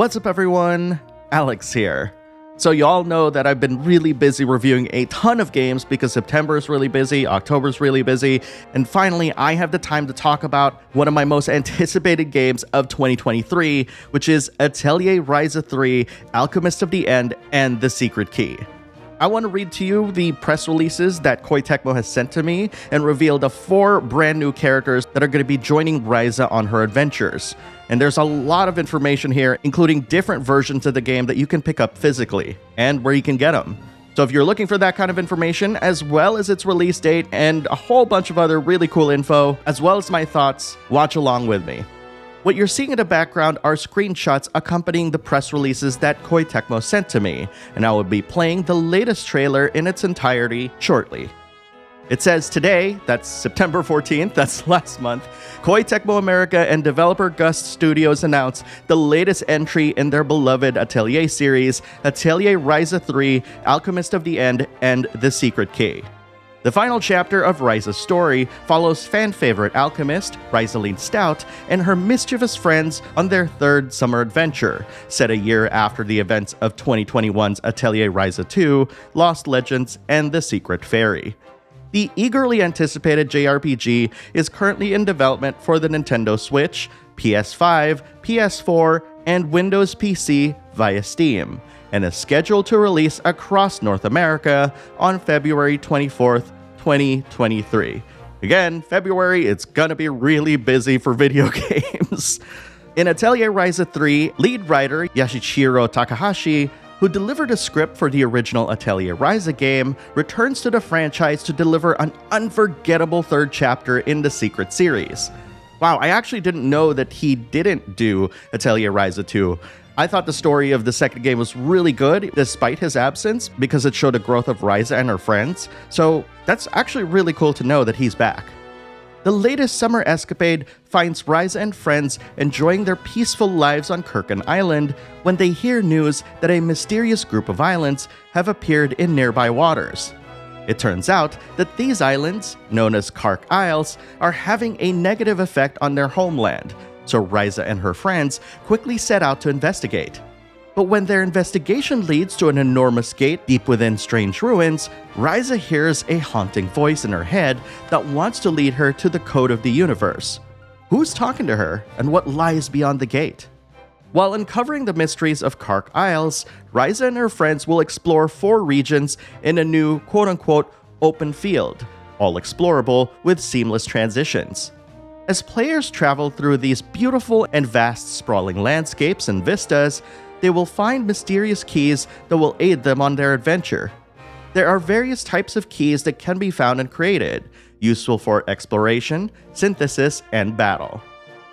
What's up everyone? Alex here. So you all know that I've been really busy reviewing a ton of games because September is really busy, October is really busy, and finally I have the time to talk about one of my most anticipated games of 2023, which is Atelier Ryza 3, Alchemist of the End, and The Secret Key. I want to read to you the press releases that Koei Tecmo has sent to me and reveal the 4 brand new characters that are going to be joining Ryza on her adventures. And there's a lot of information here, including different versions of the game that you can pick up physically, and where you can get them. So if you're looking for that kind of information, as well as its release date and a whole bunch of other really cool info, as well as my thoughts, watch along with me. What you're seeing in the background are screenshots accompanying the press releases that Koei Tecmo sent to me, and I will be playing the latest trailer in its entirety shortly. It says today, that's September 14th, that's last month, Koei Tecmo America and developer Gust Studios announced the latest entry in their beloved Atelier series, Atelier Ryza 3, Alchemist of the End, and The Secret Key. The final chapter of Ryza's story follows fan-favorite alchemist, Ryzaline Stout, and her mischievous friends on their 3rd summer adventure, set a year after the events of 2021's Atelier Ryza 2, Lost Legends, and The Secret Fairy. The eagerly anticipated JRPG is currently in development for the Nintendo Switch, PS5, PS4, and Windows PC via Steam, and is scheduled to release across North America on February 24th, 2023. Again, February, it's gonna be really busy for video games. In Atelier Ryza 3, lead writer Yashichiro Takahashi, who delivered a script for the original Atelier Ryza game, returns to the franchise to deliver an unforgettable 3rd chapter in the Secret series. Wow, I actually didn't know that he didn't do Atelier Ryza 2. I thought the story of the 2nd game was really good, despite his absence, because it showed the growth of Ryza and her friends, so that's actually really cool to know that he's back. The latest summer escapade finds Ryza and friends enjoying their peaceful lives on Kirkin Island when they hear news that a mysterious group of islands have appeared in nearby waters. It turns out that these islands, known as Kark Isles, are having a negative effect on their homeland, so Ryza and her friends quickly set out to investigate. But when their investigation leads to an enormous gate deep within strange ruins, Ryza hears a haunting voice in her head that wants to lead her to the code of the universe. Who's talking to her, and what lies beyond the gate? While uncovering the mysteries of Kark Isles, Ryza and her friends will explore 4 regions in a new quote-unquote open field, all explorable with seamless transitions. As players travel through these beautiful and vast sprawling landscapes and vistas, they will find mysterious keys that will aid them on their adventure. There are various types of keys that can be found and created, useful for exploration, synthesis, and battle.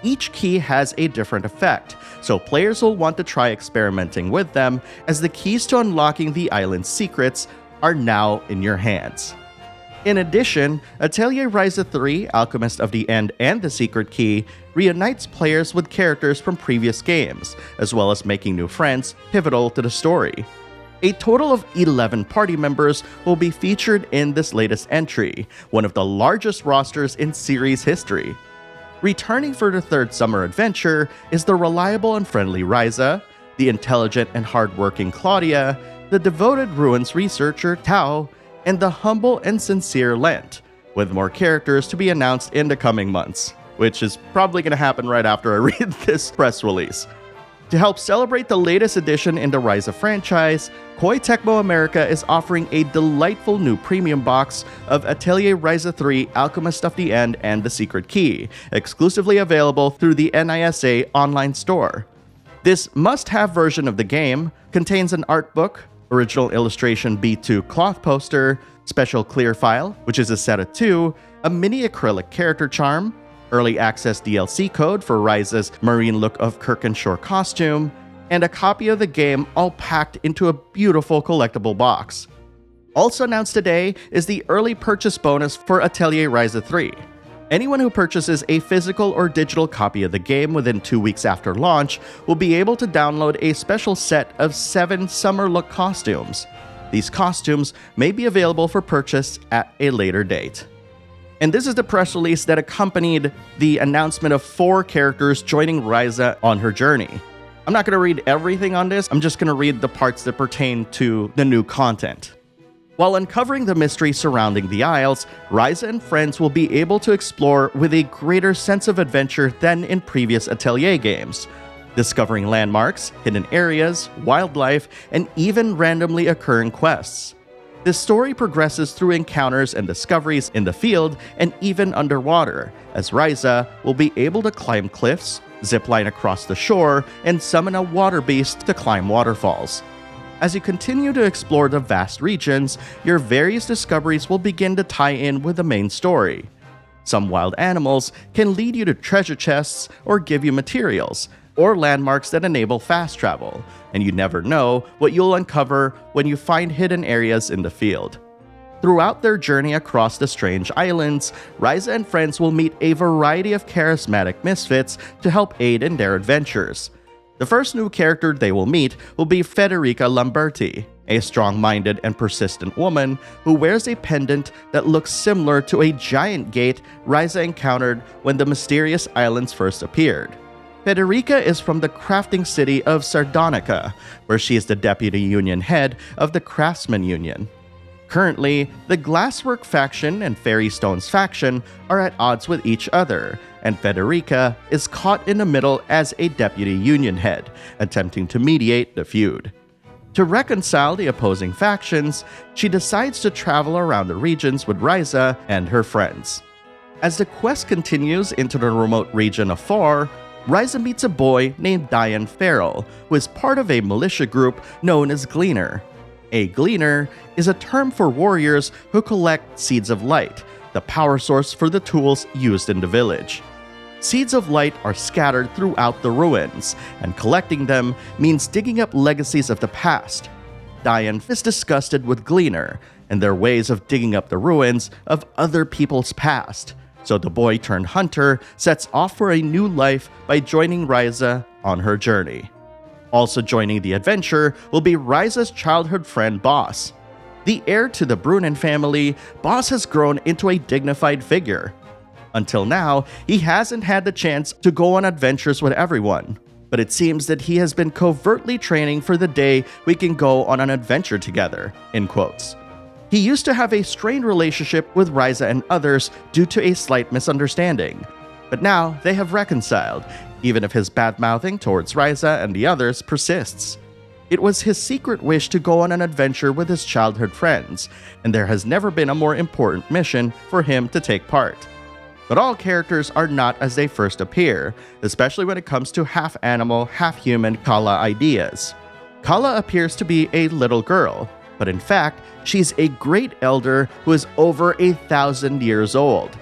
Each key has a different effect, so players will want to try experimenting with them, as the keys to unlocking the island's secrets are now in your hands. In addition, Atelier Ryza 3, Alchemist of the End, and The Secret Key reunites players with characters from previous games, as well as making new friends pivotal to the story. A total of 11 party members will be featured in this latest entry, one of the largest rosters in series history. Returning for the 3rd summer adventure is the reliable and friendly Ryza, the intelligent and hardworking Claudia, the devoted ruins researcher Tao, and the humble and sincere Lent, with more characters to be announced in the coming months, which is probably going to happen right after I read this press release. To help celebrate the latest addition in the Ryza franchise, Koei Tecmo America is offering a delightful new premium box of Atelier Ryza 3, Alchemist of the End, and The Secret Key, exclusively available through the NISA online store. This must-have version of the game contains an art book, original illustration B2 cloth poster, special clear file, which is a set of 2, a mini acrylic character charm, early access DLC code for Ryza's marine look of Kirkenshore costume, and a copy of the game all packed into a beautiful collectible box. Also announced today is the early purchase bonus for Atelier Ryza 3. Anyone who purchases a physical or digital copy of the game within 2 weeks after launch will be able to download a special set of 7 summer look costumes. These costumes may be available for purchase at a later date. And this is the press release that accompanied the announcement of 4 characters joining Ryza on her journey. I'm not going to read everything on this, I'm just going to read the parts that pertain to the new content. While uncovering the mystery surrounding the Isles, Ryza and friends will be able to explore with a greater sense of adventure than in previous Atelier games, discovering landmarks, hidden areas, wildlife, and even randomly occurring quests. The story progresses through encounters and discoveries in the field and even underwater, as Ryza will be able to climb cliffs, zipline across the shore, and summon a water beast to climb waterfalls. As you continue to explore the vast regions, your various discoveries will begin to tie in with the main story. Some wild animals can lead you to treasure chests or give you materials, or landmarks that enable fast travel, and you never know what you'll uncover when you find hidden areas in the field. Throughout their journey across the strange islands, Ryza and friends will meet a variety of charismatic misfits to help aid in their adventures. The first new character they will meet will be Federica Lamberti, a strong-minded and persistent woman who wears a pendant that looks similar to a giant gate Ryza encountered when the mysterious islands first appeared. Federica is from the crafting city of Sardonica, where she is the deputy union head of the Craftsman Union. Currently, the Glasswork faction and Fairy Stones faction are at odds with each other, and Federica is caught in the middle as a deputy union head, attempting to mediate the feud. To reconcile the opposing factions, she decides to travel around the regions with Ryza and her friends. As the quest continues into the remote region of Far, Ryza meets a boy named Diane Farrell, who is part of a militia group known as Gleaner. A Gleaner is a term for warriors who collect Seeds of Light, the power source for the tools used in the village. Seeds of Light are scattered throughout the ruins, and collecting them means digging up legacies of the past. Diane is disgusted with Gleaner and their ways of digging up the ruins of other people's past, so the boy-turned-hunter sets off for a new life by joining Ryza on her journey. Also joining the adventure will be Ryza's childhood friend Boss. The heir to the Brunin family, Boss has grown into a dignified figure. Until now, he hasn't had the chance to go on adventures with everyone, but it seems that he has been covertly training for the day we can go on an adventure together, in quotes. He used to have a strained relationship with Ryza and others due to a slight misunderstanding, but now they have reconciled, even if his bad-mouthing towards Ryza and the others persists. It was his secret wish to go on an adventure with his childhood friends, and there has never been a more important mission for him to take part. But all characters are not as they first appear, especially when it comes to half-animal, half-human Kala ideas. Kala appears to be a little girl, but in fact, she's a great elder who is over 1,000 years old.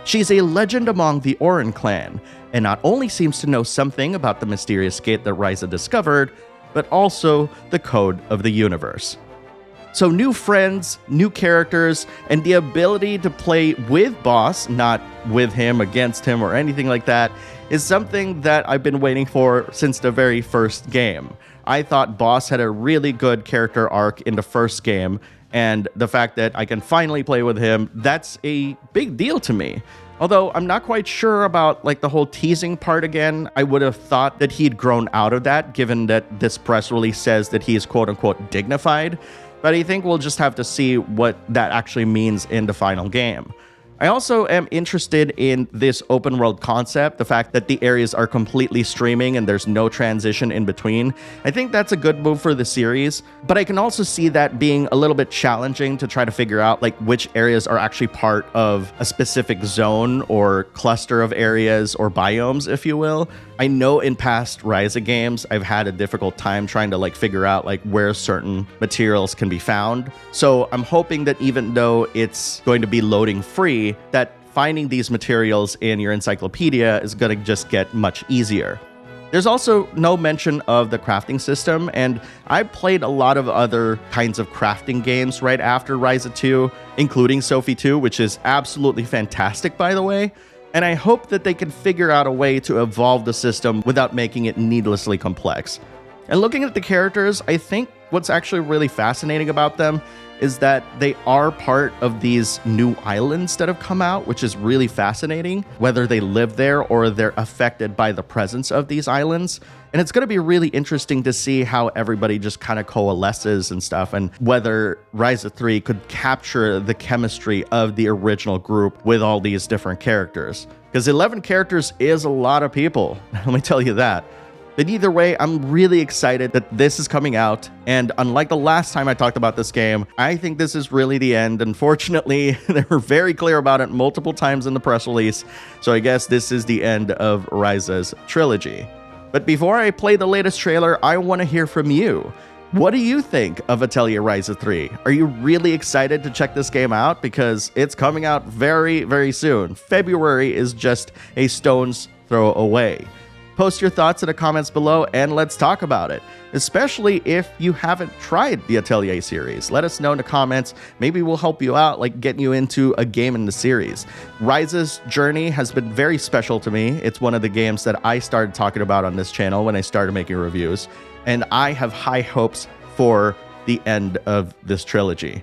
She's a legend among the Orin clan, and not only seems to know something about the mysterious gate that Ryza discovered, but also the code of the universe. So new friends, new characters, and the ability to play with Boss, not with him, against him, or anything like that, is something that I've been waiting for since the very first game. I thought Boss had a really good character arc in the first game, and the fact that I can finally play with him, that's a big deal to me. Although I'm not quite sure about the whole teasing part again. I would have thought that he'd grown out of that, given that this press release says that he is quote-unquote dignified. But I think we'll just have to see what that actually means in the final game. I also am interested in this open world concept, the fact that the areas are completely streaming and there's no transition in between. I think that's a good move for the series, but I can also see that being a little bit challenging to try to figure out which areas are actually part of a specific zone or cluster of areas or biomes, if you will. I know in past Ryza games, I've had a difficult time trying to figure out where certain materials can be found. So I'm hoping that even though it's going to be loading free, that finding these materials in your encyclopedia is going to just get much easier. There's also no mention of the crafting system, and I played a lot of other kinds of crafting games right after Ryza 2, including Sophie 2, which is absolutely fantastic, by the way. And I hope that they can figure out a way to evolve the system without making it needlessly complex. And looking at the characters, I think what's actually really fascinating about them is that they are part of these new islands that have come out, which is really fascinating, whether they live there or they're affected by the presence of these islands. And it's going to be really interesting to see how everybody just kind of coalesces and stuff, and whether Ryza 3 could capture the chemistry of the original group with all these different characters. Because 11 characters is a lot of people, let me tell you that. But either way, I'm really excited that this is coming out, and unlike the last time I talked about this game, I think this is really the end. Unfortunately, they were very clear about it multiple times in the press release, so I guess this is the end of Ryza's trilogy. But before I play the latest trailer, I want to hear from you. What do you think of Atelier Ryza 3? Are you really excited to check this game out? Because it's coming out very, very soon. February is just a stone's throw away. Post your thoughts in the comments below and let's talk about it, especially if you haven't tried the Atelier series. Let us know in the comments. Maybe we'll help you out, like getting you into a game in the series. Ryza's journey has been very special to me. It's one of the games that I started talking about on this channel when I started making reviews, and I have high hopes for the end of this trilogy.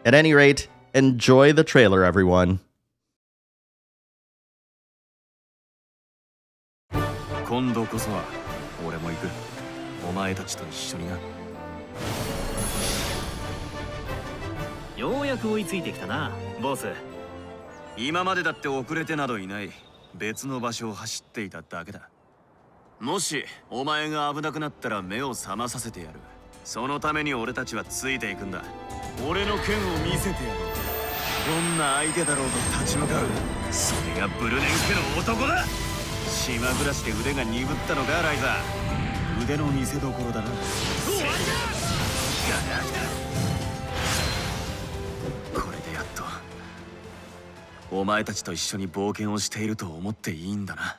At any rate, enjoy the trailer, everyone. 今度こそは俺も行く。お前たちと一緒にな。ようやく追いついてきたな、ボス。今までだって遅れてなどいない。別の場所を走っていただけだ。もしお前が危なくなったら目を覚まさせてやる。そのために俺たちはついていくんだ。俺の剣を見せてやろう。どんな相手だろうと立ち向かう。それがブルネン家の男だ。 島暮らしで腕が鈍ったのか、ライザー。腕の見せ所だな。これでやっとお前たちと一緒に冒険をしていると思っていいんだな。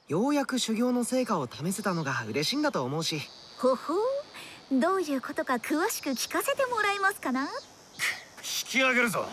ようやく修行の成果を試せたのが嬉しいんだと思うし。ほほう、どういうことか詳しく聞かせてもらえますかな。引き上げるぞ。